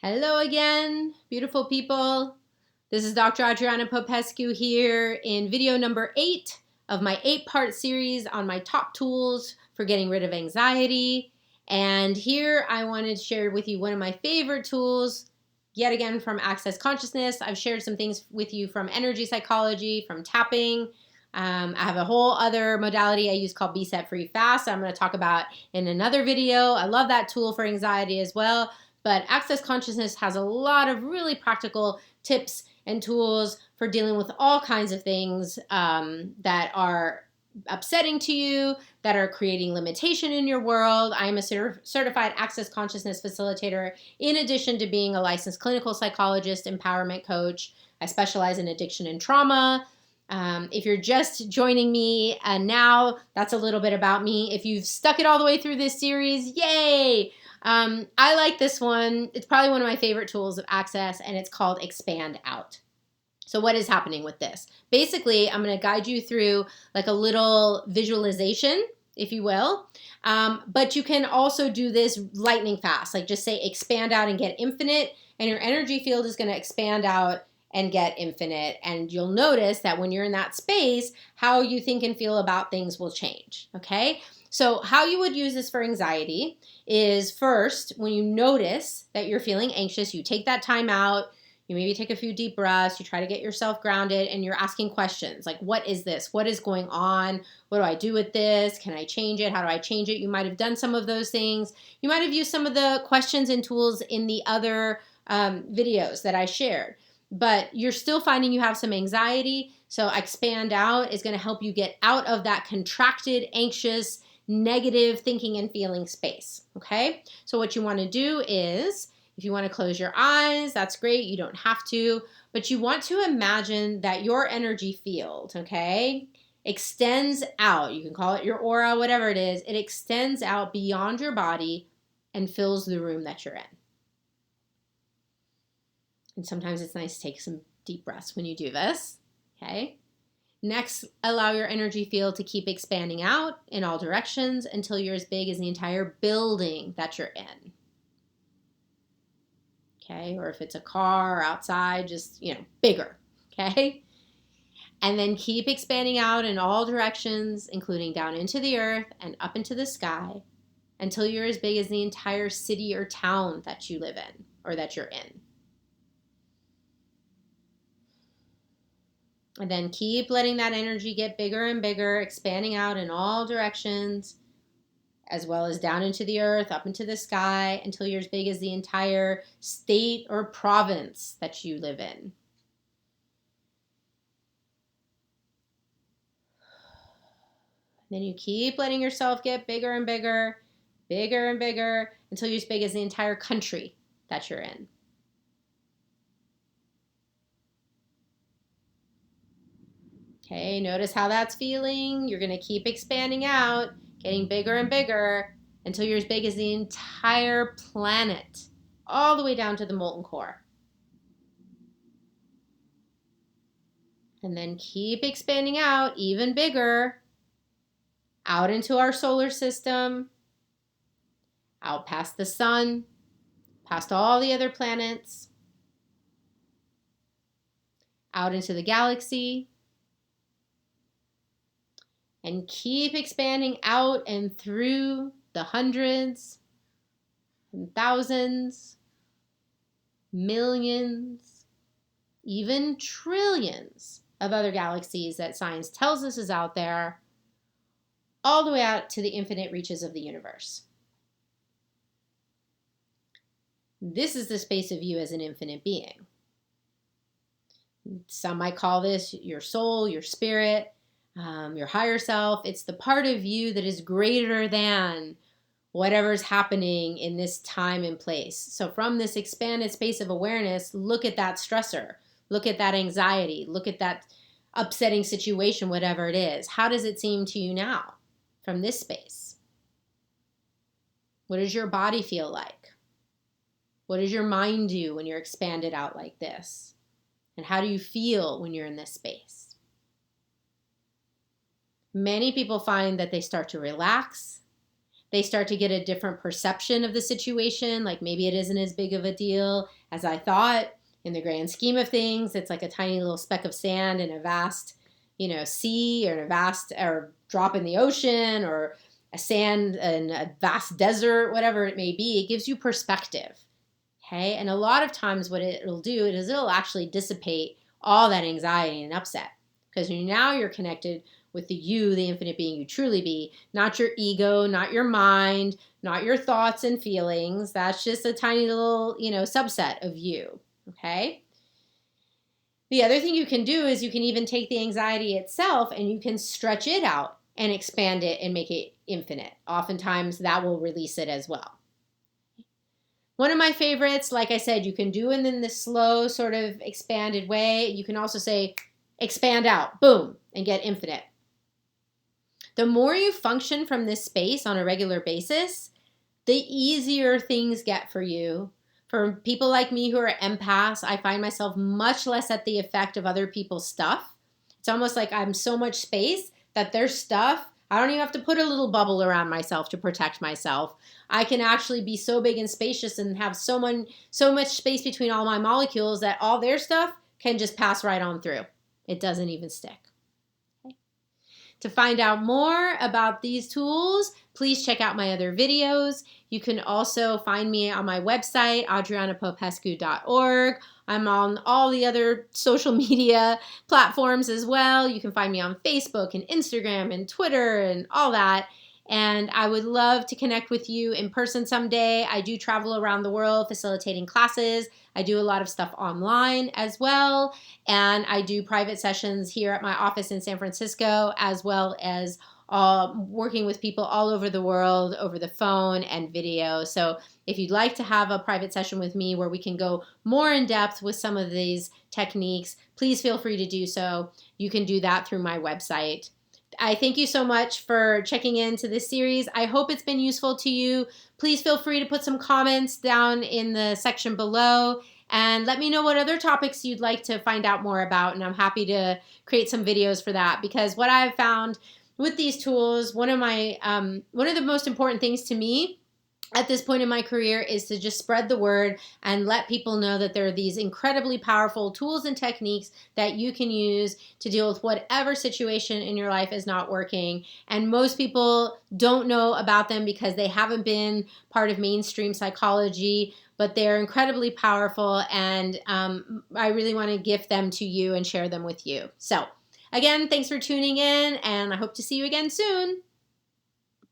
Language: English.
Hello again, beautiful people. This is Dr. Adriana Popescu here in video number 8 of my 8-part series on my top tools for getting rid of anxiety. And here I wanted to share with you one of my favorite tools, yet again from Access Consciousness. I've shared some things with you from energy psychology, from tapping. I have a whole other modality I use called Be Set Free Fast. I'm going to talk about in another video. I love that tool for anxiety as well. But Access Consciousness has a lot of really practical tips and tools for dealing with all kinds of things that are upsetting to you, that are creating limitation in your world. I am a certified Access Consciousness facilitator, in addition to being a licensed clinical psychologist, empowerment coach. I specialize in addiction and trauma. If you're just joining me now, that's a little bit about me. If you've stuck it all the way through this series, yay! I like this one. It's probably one of my favorite tools of Access, and it's called Expand Out. So what is happening with this? Basically, I'm going to guide you through like a little visualization, if you will. But you can also do this lightning fast, like just say expand out and get infinite, and your energy field is going to expand out and get infinite. And you'll notice that when you're in that space, how you think and feel about things will change. Okay? So how you would use this for anxiety is first, when you notice that you're feeling anxious, you take that time out, you maybe take a few deep breaths, you try to get yourself grounded, and you're asking questions like, what is this? What is going on? What do I do with this? Can I change it? How do I change it? You might have done some of those things. You might have used some of the questions and tools in the other videos that I shared, but you're still finding you have some anxiety. So Expand Out is going to help you get out of that contracted, anxious, negative thinking and feeling space. Okay? So what you want to do is, if you want to close your eyes, that's great. You don't have to, but you want to imagine that your energy field, okay, extends out. You can call it your aura, whatever it is. It extends out beyond your body and fills the room that you're in. And sometimes it's nice to take some deep breaths when you do this, okay? Next, allow your energy field to keep expanding out in all directions until you're as big as the entire building that you're in. Okay, or if it's a car or outside, just, bigger, okay? And then keep expanding out in all directions, including down into the earth and up into the sky, until you're as big as the entire city or town that you live in or that you're in. And then keep letting that energy get bigger and bigger, expanding out in all directions, as well as down into the earth, up into the sky, until you're as big as the entire state or province that you live in. Then you keep letting yourself get bigger and bigger, bigger and bigger, until you're as big as the entire country that you're in. Okay, notice how that's feeling. You're going to keep expanding out, getting bigger and bigger, until you're as big as the entire planet, all the way down to the molten core. And then keep expanding out even bigger, out into our solar system, out past the sun, past all the other planets, out into the galaxy, and keep expanding out and through the hundreds and thousands, millions, even trillions of other galaxies that science tells us is out there, all the way out to the infinite reaches of the universe. This is the space of you as an infinite being. Some might call this your soul, your spirit, your higher self. It's the part of you that is greater than whatever's happening in this time and place. So from this expanded space of awareness, look at that stressor, look at that anxiety, look at that upsetting situation, whatever it is. How does it seem to you now from this space? What does your body feel like? What does your mind do when you're expanded out like this? And how do you feel when you're in this space? Many people find that they start to relax, They start to get a different perception of the situation. Like maybe it isn't as big of a deal as I thought. In the grand scheme of things, it's like a tiny little speck of sand in a vast, sea, or a vast or drop in the ocean, or a sand in a vast desert, whatever it may be. It gives you perspective. Okay. And a lot of times what it'll do is it'll actually dissipate all that anxiety and upset, because now you're connected with the you, the infinite being you truly be, not your ego, not your mind, not your thoughts and feelings. That's just a tiny little, subset of you. Okay. The other thing you can do is you can even take the anxiety itself and you can stretch it out and expand it and make it infinite. Oftentimes that will release it as well. One of my favorites, like I said, you can do it in this slow sort of expanded way. You can also say expand out, boom, and get infinite. The more you function from this space on a regular basis, the easier things get for you. For people like me who are empaths, I find myself much less at the effect of other people's stuff. It's almost like I'm so much space that their stuff, I don't even have to put a little bubble around myself to protect myself. I can actually be so big and spacious and have so much space between all my molecules that all their stuff can just pass right on through. It doesn't even stick. Okay. To find out more about these tools, please check out my other videos. You can also find me on my website, adrianapopescu.org. I'm on all the other social media platforms as well. You can find me on Facebook and Instagram and Twitter and all that. And I would love to connect with you in person someday. I do travel around the world facilitating classes. I do a lot of stuff online as well. And I do private sessions here at my office in San Francisco, as well as working with people all over the world over the phone and video. So if you'd like to have a private session with me where we can go more in depth with some of these techniques, please feel free to do so. You can do that through my website. I thank you so much for checking into this series. I hope it's been useful to you. Please feel free to put some comments down in the section below and let me know what other topics you'd like to find out more about. And I'm happy to create some videos for that, because what I've found with these tools, one of the most important things to me at this point in my career is to just spread the word and let people know that there are these incredibly powerful tools and techniques that you can use to deal with whatever situation in your life is not working. And most people don't know about them because they haven't been part of mainstream psychology, but they're incredibly powerful, and I really want to gift them to you and share them with you. So again, thanks for tuning in, and I hope to see you again soon.